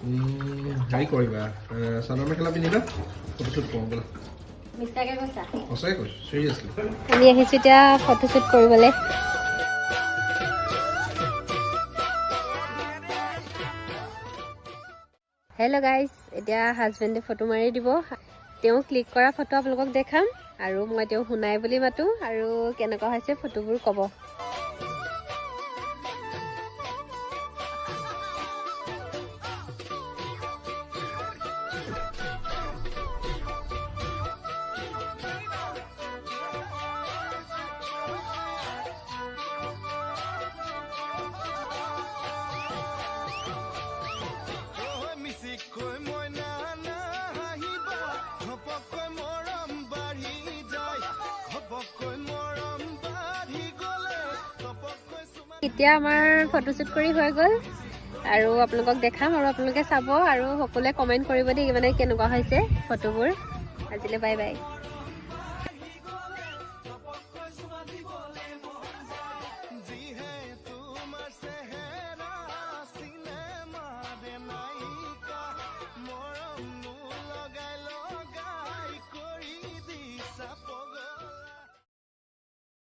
হেৰি কৰিবা চাদৰ মেখেলা পিন্ধিবা ফটোশ্বুট কৰোঁ বোলা মিছাকে কৈছা সঁচাই কৈছোঁ চিৰিয়াছলি আমি আহিছোঁ এতিয়া ফটোশ্বুট কৰিবলৈ হেল্ল' গাইজ এতিয়া হাজবেণ্ডে ফটো মাৰি দিব তেওঁ ক্লিক কৰা ফটো আপোনালোকক দেখাম আৰু মই তেওঁ শুনাই বুলি মাতো আৰু কেনেকুৱা হৈছে ফটোবোৰ ক'ব এতিয়া আমাৰ ফটোশ্বুট কৰি হৈ গ'ল আৰু আপোনালোকক দেখাম আৰু আপোনালোকে চাব আৰু সকলোৱে কমেণ্ট কৰিব দেই মানে কেনেকুৱা হৈছে ফটোবোৰ আজিলৈ বাই বাই